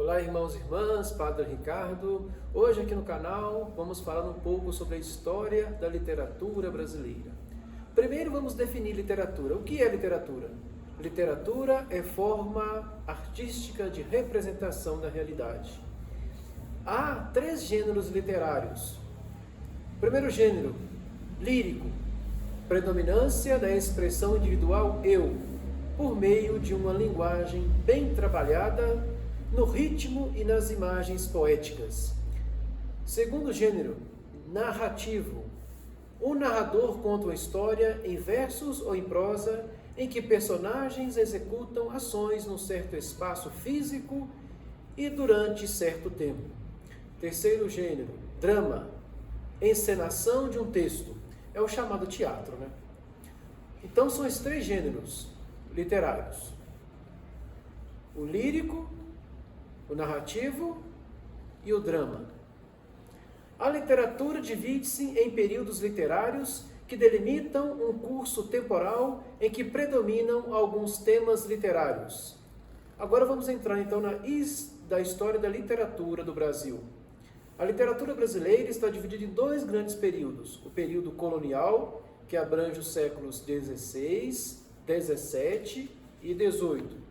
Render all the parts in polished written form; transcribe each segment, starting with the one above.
Olá, irmãos e irmãs, Padre Ricardo. Hoje aqui no canal vamos falar um pouco sobre a história da literatura brasileira. Primeiro vamos definir literatura. O que é literatura? Literatura é forma artística de representação da realidade. Há 3 gêneros literários. Primeiro gênero, lírico, predominância da expressão individual eu, por meio de uma linguagem bem trabalhada no ritmo e nas imagens poéticas. Segundo gênero, narrativo. O narrador conta uma história em versos ou em prosa em que personagens executam ações num certo espaço físico e durante certo tempo. Terceiro gênero, drama. Encenação de um texto. É o chamado teatro, né? Então são os 3 gêneros literários: o lírico, o narrativo e o drama. A literatura divide-se em períodos literários que delimitam um curso temporal em que predominam alguns temas literários. Agora vamos entrar então da história da literatura do Brasil. A literatura brasileira está dividida em 2 grandes períodos: o período colonial, que abrange os séculos XVI, XVII e XVIII,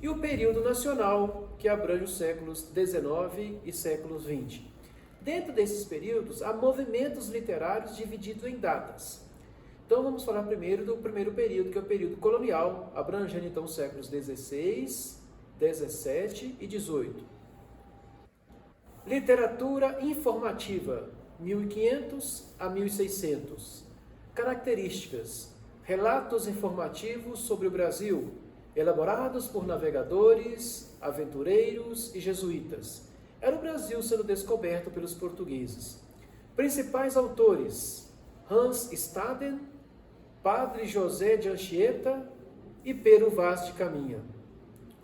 e o período nacional, que abrange os séculos XIX e séculos XX. Dentro desses períodos, há movimentos literários divididos em datas. Então vamos falar primeiro do primeiro período, que é o período colonial, abrangendo então os séculos XVI, XVII e XVIII. Literatura informativa, 1500 a 1600. Características: relatos informativos sobre o Brasil, elaborados por navegadores, aventureiros e jesuítas. Era o Brasil sendo descoberto pelos portugueses. Principais autores: Hans Staden, Padre José de Anchieta e Pero Vaz de Caminha.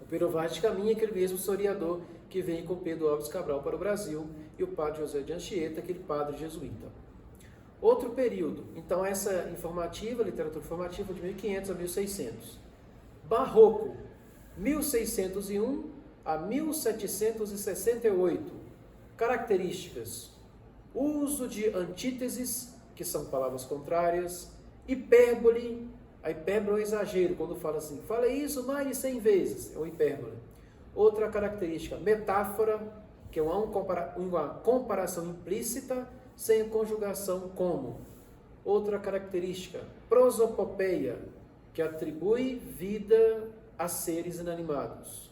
O Pero Vaz de Caminha é aquele mesmo historiador que vem com Pedro Álvares Cabral para o Brasil, e o Padre José de Anchieta, aquele padre jesuíta. Outro período, então essa informativa, literatura informativa de 1500 a 1600. Barroco, 1601 a 1768. Características: uso de antíteses, que são palavras contrárias, hipérbole. A hipérbole é um exagero, quando fala assim, fala isso mais de 100 vezes, é uma hipérbole. Outra característica, metáfora, que é uma comparação implícita, sem a conjugação como. Outra característica, prosopopeia, que atribui vida a seres inanimados.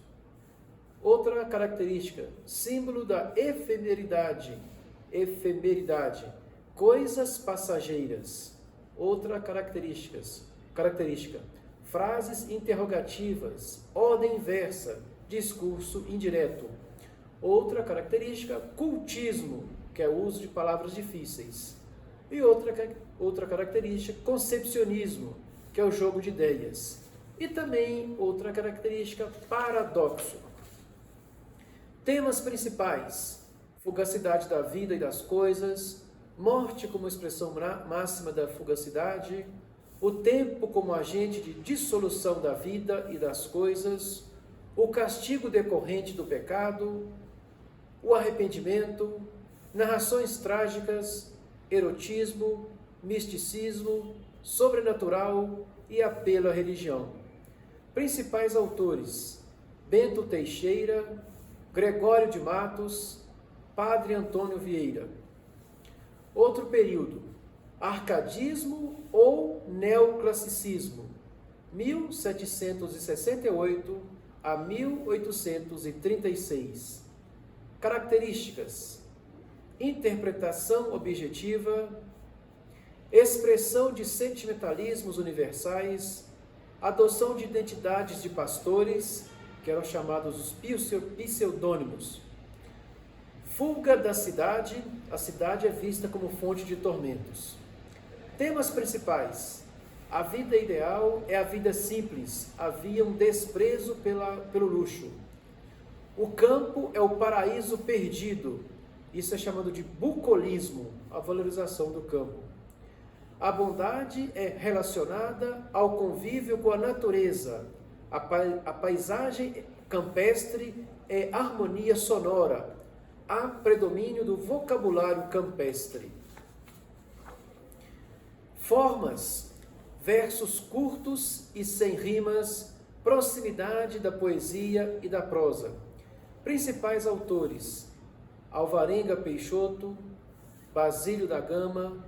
Outra característica, símbolo da efemeridade, coisas passageiras. Outra característica, frases interrogativas, ordem inversa, discurso indireto. Outra característica, cultismo, que é o uso de palavras difíceis. E outra característica, concepcionismo, que é o jogo de ideias. E também outra característica, paradoxo. Temas principais: fugacidade da vida e das coisas, morte como expressão máxima da fugacidade, o tempo como agente de dissolução da vida e das coisas, o castigo decorrente do pecado, o arrependimento, narrações trágicas, erotismo, misticismo, sobrenatural e apelo à religião. Principais autores: Bento Teixeira, Gregório de Matos, Padre Antônio Vieira. Outro período: arcadismo ou neoclassicismo, 1768 a 1836. Características: interpretação objetiva, expressão de sentimentalismos universais, adoção de identidades de pastores, que eram chamados os pseudônimos. Fuga da cidade, a cidade é vista como fonte de tormentos. Temas principais: a vida ideal é a vida simples, havia um desprezo pelo luxo. O campo é o paraíso perdido, isso é chamado de bucolismo, a valorização do campo. A bondade é relacionada ao convívio com a natureza, A paisagem campestre é harmonia sonora. Há predomínio do vocabulário campestre. Formas, versos curtos e sem rimas, proximidade da poesia e da prosa. Principais autores: Alvarenga Peixoto, Basílio da Gama,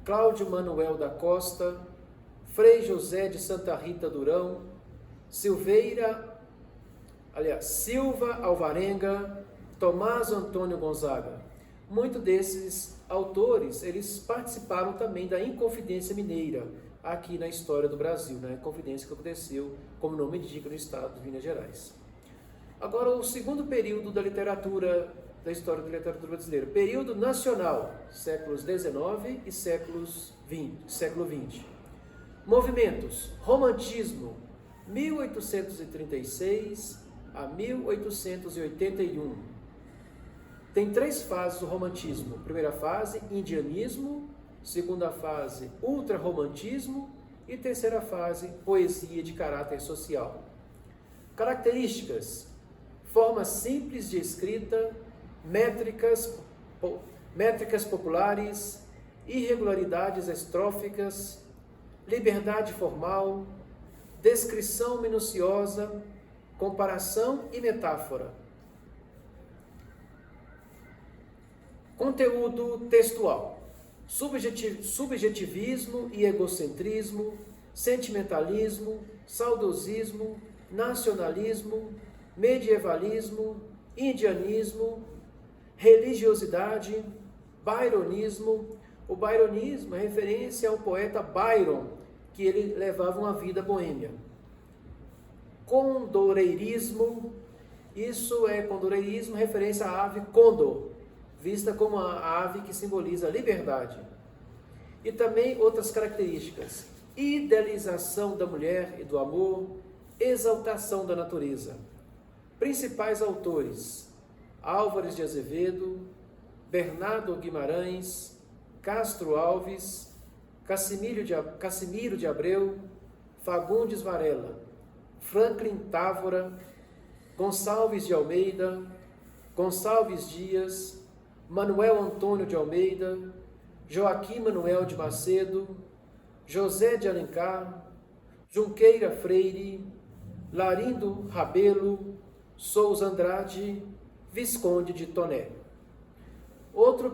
Cláudio Manuel da Costa, Frei José de Santa Rita Durão, Silva Alvarenga, Tomás Antônio Gonzaga. Muitos desses autores, eles participaram também da Inconfidência Mineira, aqui na história do Brasil, né? Inconfidência que aconteceu, como o nome indica, no estado de Minas Gerais. Agora, o segundo período da literatura, da história da literatura brasileira, período nacional, séculos XIX e século XX. Movimentos: romantismo, 1836 a 1881. Tem 3 fases do romantismo. Primeira fase, indianismo. Segunda fase, ultrarromantismo. E terceira fase, poesia de caráter social. Características: forma simples de escrita, métricas populares, irregularidades estróficas, liberdade formal, descrição minuciosa, comparação e metáfora. Conteúdo textual: subjetivismo e egocentrismo, sentimentalismo, saudosismo, nacionalismo, medievalismo, indianismo, religiosidade, byronismo. O byronismo é referência ao poeta Byron, que ele levava uma vida boêmia. Condoreirismo, condoreirismo, referência à ave condor, vista como a ave que simboliza a liberdade. E também outras características: idealização da mulher e do amor, exaltação da natureza. Principais autores: Álvares de Azevedo, Bernardo Guimarães, Castro Alves, Cassimiro de Abreu, Fagundes Varela, Franklin Távora, Gonçalves de Almeida, Gonçalves Dias, Manuel Antônio de Almeida, Joaquim Manuel de Macedo, José de Alencar, Junqueira Freire, Larindo Rabelo, Souza Andrade, Visconde de Toné. Outro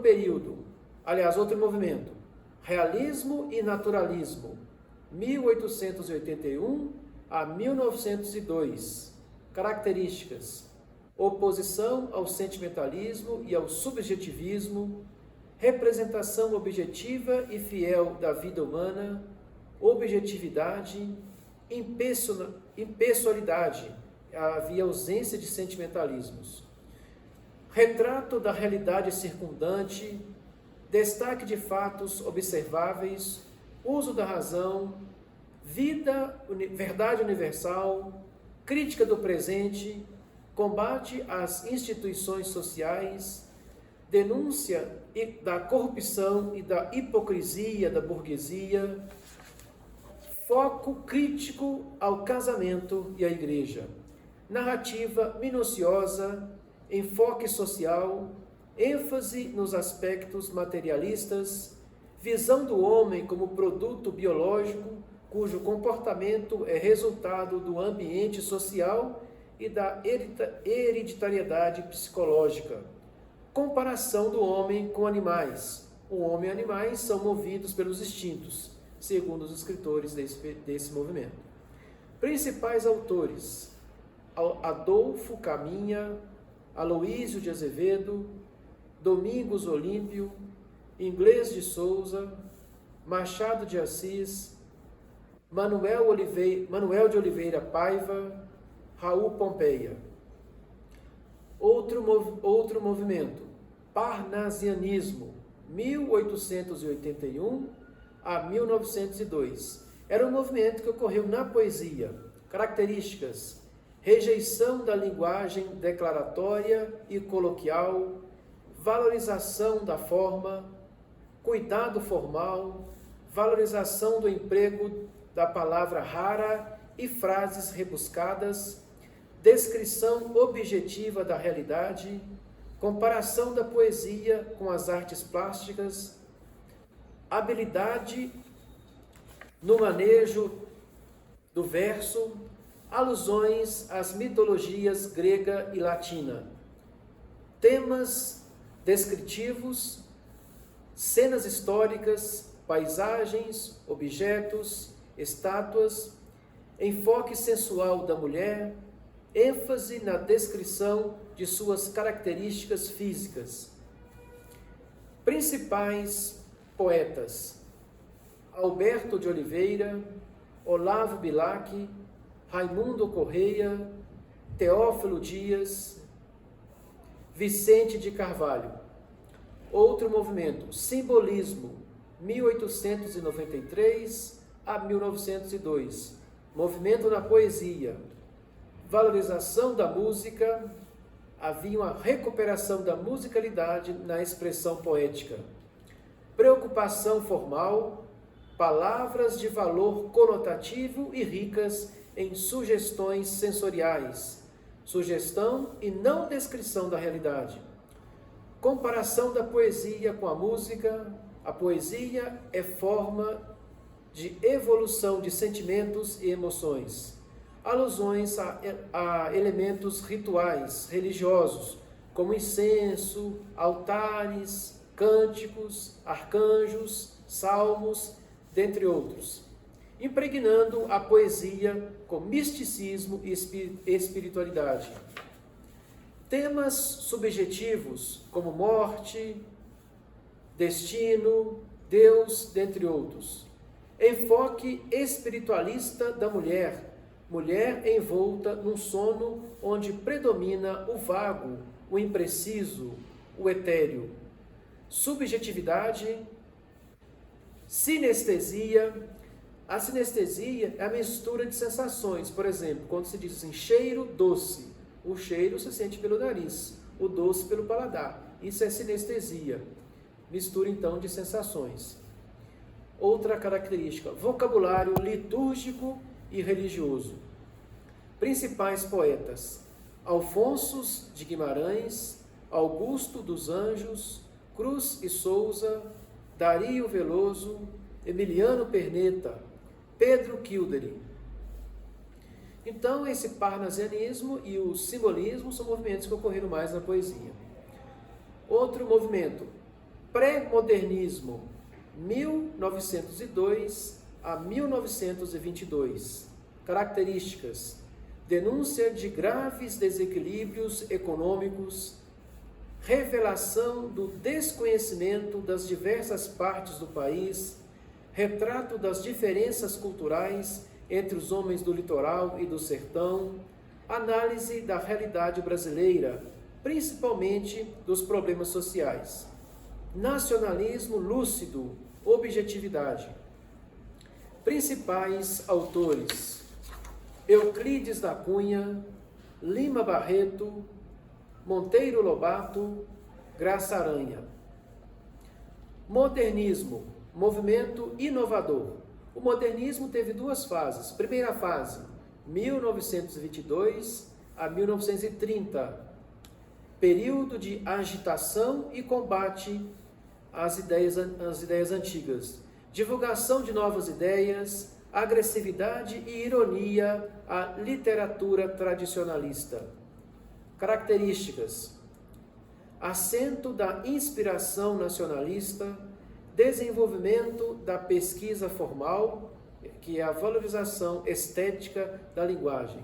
movimento: realismo e naturalismo, 1881 a 1902. Características: oposição ao sentimentalismo e ao subjetivismo, representação objetiva e fiel da vida humana, objetividade, impessoalidade, havia ausência de sentimentalismos. Retrato da realidade circundante, destaque de fatos observáveis, uso da razão, verdade universal, crítica do presente, combate às instituições sociais, denúncia da corrupção e da hipocrisia da burguesia, foco crítico ao casamento e à igreja, narrativa minuciosa, enfoque social, ênfase nos aspectos materialistas, visão do homem como produto biológico, cujo comportamento é resultado do ambiente social e da hereditariedade psicológica. Comparação do homem com animais. O homem e animais são movidos pelos instintos, segundo os escritores desse movimento. Principais autores: Adolfo Caminha, Aloísio de Azevedo, Domingos Olímpio, Inglês de Souza, Machado de Assis, Manuel de Oliveira Paiva, Raul Pompeia. Outro movimento: Parnasianismo, 1881 a 1902. Era um movimento que ocorreu na poesia. Características: rejeição da linguagem declaratória e coloquial, valorização da forma, cuidado formal, valorização do emprego da palavra rara e frases rebuscadas, descrição objetiva da realidade, comparação da poesia com as artes plásticas, habilidade no manejo do verso, alusões às mitologias grega e latina, temas descritivos, cenas históricas, paisagens, objetos, estátuas, enfoque sensual da mulher, ênfase na descrição de suas características físicas. Principais poetas: Alberto de Oliveira, Olavo Bilac, Raimundo Correia, Teófilo Dias, Vicente de Carvalho. Outro movimento, simbolismo, 1893 a 1902. Movimento na poesia, valorização da música, havia uma recuperação da musicalidade na expressão poética. Preocupação formal, palavras de valor conotativo e ricas em sugestões sensoriais, sugestão e não descrição da realidade. Comparação da poesia com a música. A poesia é forma de evolução de sentimentos e emoções. Alusões a elementos rituais religiosos, como incenso, altares, cânticos, arcanjos, salmos, dentre outros, impregnando a poesia com misticismo e espiritualidade. Temas subjetivos, como morte, destino, Deus, dentre outros. Enfoque espiritualista da mulher, mulher envolta num sono onde predomina o vago, o impreciso, o etéreo. Subjetividade, sinestesia. A sinestesia é a mistura de sensações. Por exemplo, quando se diz assim, cheiro doce, o cheiro se sente pelo nariz, o doce pelo paladar. Isso é sinestesia. Mistura então de sensações. Outra característica, vocabulário litúrgico e religioso. Principais poetas: Alfonso de Guimarães, Augusto dos Anjos, Cruz e Souza, Dario Veloso, Emiliano Perneta, Pedro Kildare. Então, esse parnasianismo e o simbolismo são movimentos que ocorreram mais na poesia. Outro movimento, pré-modernismo, 1902 a 1922. Características: denúncia de graves desequilíbrios econômicos, revelação do desconhecimento das diversas partes do país, retrato das diferenças culturais entre os homens do litoral e do sertão, análise da realidade brasileira, principalmente dos problemas sociais. Nacionalismo lúcido, objetividade. Principais autores: Euclides da Cunha, Lima Barreto, Monteiro Lobato, Graça Aranha. Modernismo, movimento inovador. O modernismo teve duas fases. Primeira fase, 1922 a 1930. Período de agitação e combate às ideias antigas. Divulgação de novas ideias, agressividade e ironia à literatura tradicionalista. Características: acento da inspiração nacionalista, desenvolvimento da pesquisa formal, que é a valorização estética da linguagem,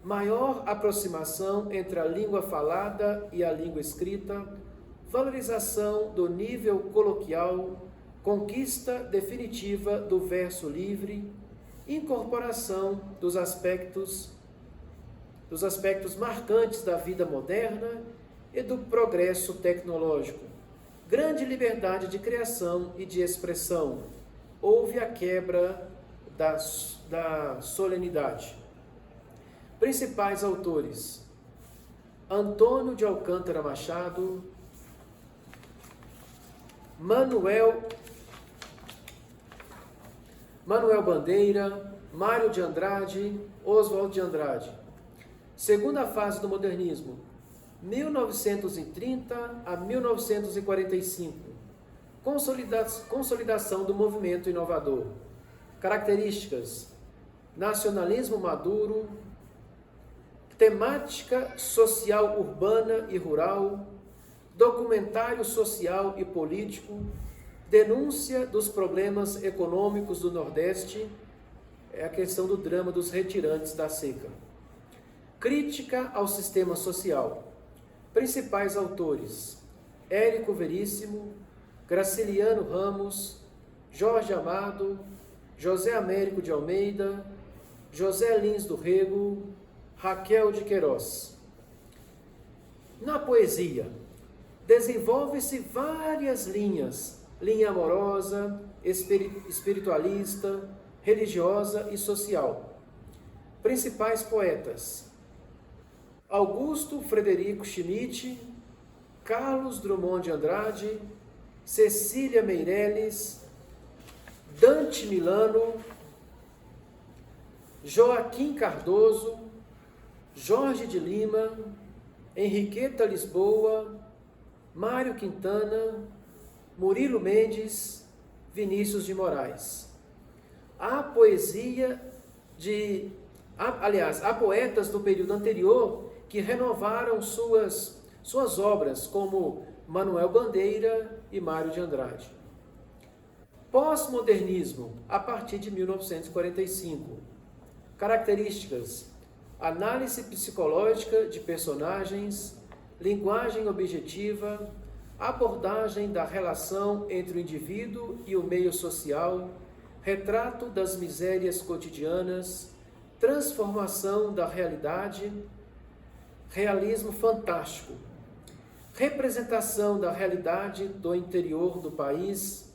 maior aproximação entre a língua falada e a língua escrita, valorização do nível coloquial, conquista definitiva do verso livre, incorporação dos aspectos marcantes da vida moderna e do progresso tecnológico. Grande liberdade de criação e de expressão. Houve a quebra da solenidade. Principais autores: Antônio de Alcântara Machado, Manuel Bandeira, Mário de Andrade, Oswald de Andrade. Segunda fase do modernismo, 1930 a 1945. Consolidação do movimento inovador. Características: nacionalismo maduro, temática social urbana e rural, documentário social e político, denúncia dos problemas econômicos do Nordeste, é a questão do drama dos retirantes da seca. Crítica ao sistema social. Principais autores: Érico Veríssimo, Graciliano Ramos, Jorge Amado, José Américo de Almeida, José Lins do Rego, Raquel de Queiroz. Na poesia, desenvolve-se várias linhas: linha amorosa, espiritualista, religiosa e social. Principais poetas: Augusto Frederico Schmidt, Carlos Drummond de Andrade, Cecília Meirelles, Dante Milano, Joaquim Cardoso, Jorge de Lima, Henriqueta Lisboa, Mário Quintana, Murilo Mendes, Vinícius de Moraes. Há poetas do período anterior que renovaram suas obras, como Manuel Bandeira e Mário de Andrade. Pós-modernismo, a partir de 1945. Características: análise psicológica de personagens, linguagem objetiva, abordagem da relação entre o indivíduo e o meio social, retrato das misérias cotidianas, transformação da realidade, realismo fantástico, representação da realidade do interior do país,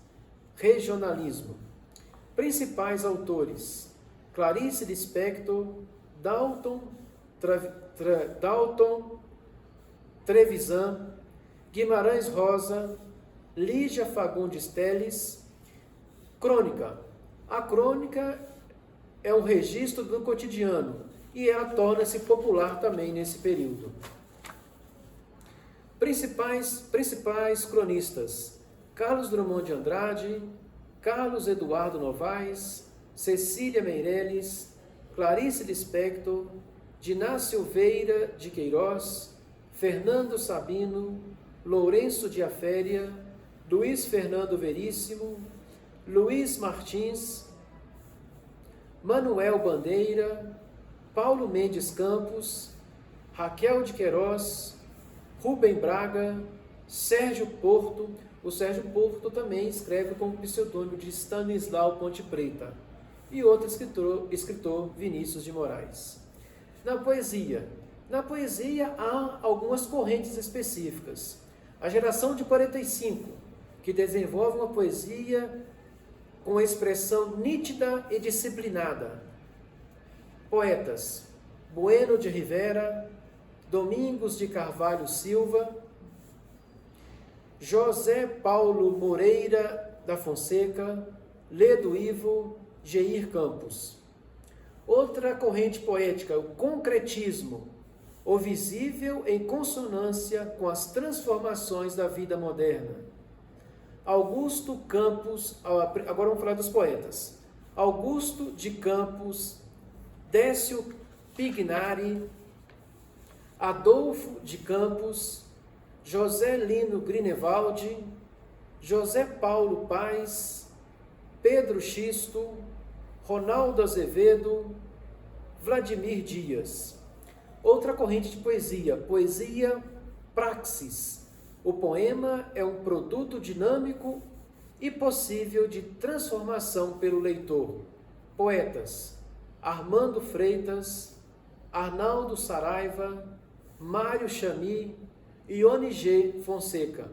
regionalismo. Principais autores: Clarice Lispector, Dalton Trevisan, Guimarães Rosa, Lígia Fagundes Telles. Crônica. A crônica é um registro do cotidiano e ela torna-se popular também nesse período. Principais cronistas: Carlos Drummond de Andrade, Carlos Eduardo Novaes, Cecília Meirelles, Clarice Lispector, Diná Silveira de Queiroz, Fernando Sabino, Lourenço de Aféria, Luiz Fernando Veríssimo, Luiz Martins, Manuel Bandeira, Paulo Mendes Campos, Raquel de Queiroz, Rubem Braga, Sérgio Porto. O Sérgio Porto também escreve com o pseudônimo de Stanislau Ponte Preta. E outro escritor, Vinícius de Moraes. Na poesia há algumas correntes específicas. A geração de 45, que desenvolve uma poesia com expressão nítida e disciplinada. Poetas: Bueno de Rivera, Domingos de Carvalho Silva, José Paulo Moreira da Fonseca, Ledo Ivo, Geir Campos. Outra corrente poética, o concretismo, o visível em consonância com as transformações da vida moderna. Augusto Campos, agora vamos falar dos poetas. Augusto de Campos, Décio Pignari, Adolfo de Campos, José Lino Grinevald, José Paulo Paes, Pedro Xisto, Ronaldo Azevedo, Vladimir Dias. Outra corrente de poesia, poesia praxis. O poema é um produto dinâmico e possível de transformação pelo leitor. Poetas: Armando Freitas, Arnaldo Saraiva, Mário Chamy, Ione G. Fonseca.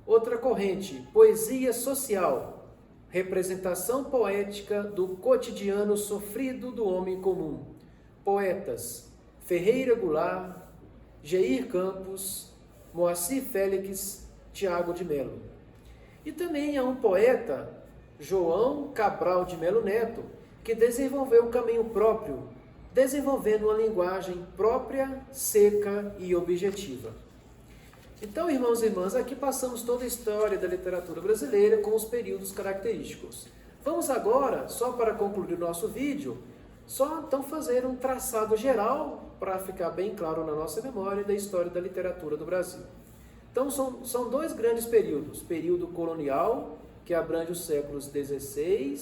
Outra corrente, poesia social, representação poética do cotidiano sofrido do homem comum. Poetas: Ferreira Goulart, Geir Campos, Moacir Félix, Tiago de Melo. E também há um poeta, João Cabral de Melo Neto, que desenvolveu um caminho próprio, desenvolvendo uma linguagem própria, seca e objetiva. Então, irmãos e irmãs, aqui passamos toda a história da literatura brasileira com os períodos característicos. Vamos agora, só para concluir o nosso vídeo, só então fazer um traçado geral para ficar bem claro na nossa memória da história da literatura do Brasil. Então, são dois grandes períodos. Período colonial, que abrange os séculos XVI,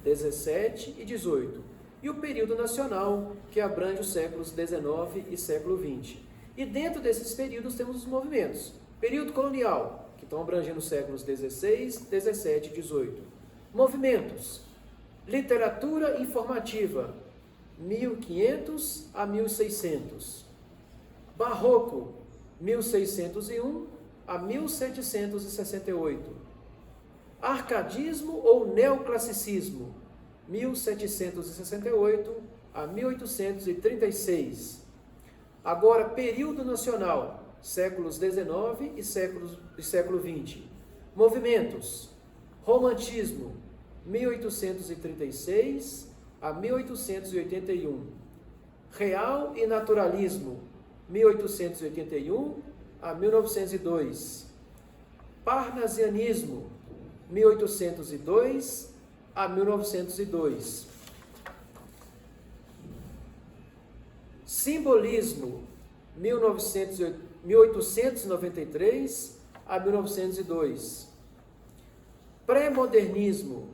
XVII e XVIII. E o período nacional, que abrange os séculos XIX e século XX. E dentro desses períodos temos os movimentos. Período colonial, que estão abrangendo os séculos XVI, XVII e XVIII. Movimentos. Literatura informativa, 1500 a 1600. Barroco, 1601 a 1768. Arcadismo ou neoclassicismo, 1768 a 1836. Agora, período nacional, séculos XIX e século XX. Movimentos. Romantismo, 1836 a 1881. Real e naturalismo, 1881 a 1902. Parnasianismo, 1802 a 1902. Simbolismo, 1893 a 1902. Pré-modernismo,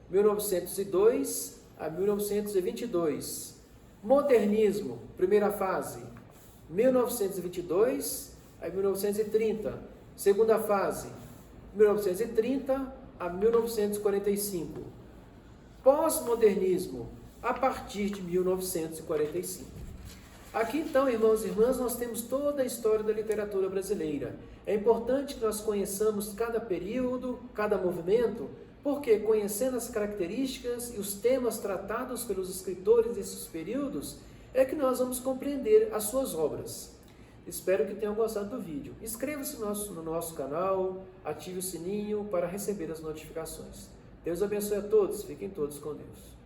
1902 a 1922. Modernismo, primeira fase, 1922 a 1930. Segunda fase, 1930 a 1945. Pós-modernismo, a partir de 1945. Aqui então, irmãos e irmãs, nós temos toda a história da literatura brasileira. É importante que nós conheçamos cada período, cada movimento, porque conhecendo as características e os temas tratados pelos escritores desses períodos, é que nós vamos compreender as suas obras. Espero que tenham gostado do vídeo. Inscreva-se no nosso canal, ative o sininho para receber as notificações. Deus abençoe a todos, fiquem todos com Deus.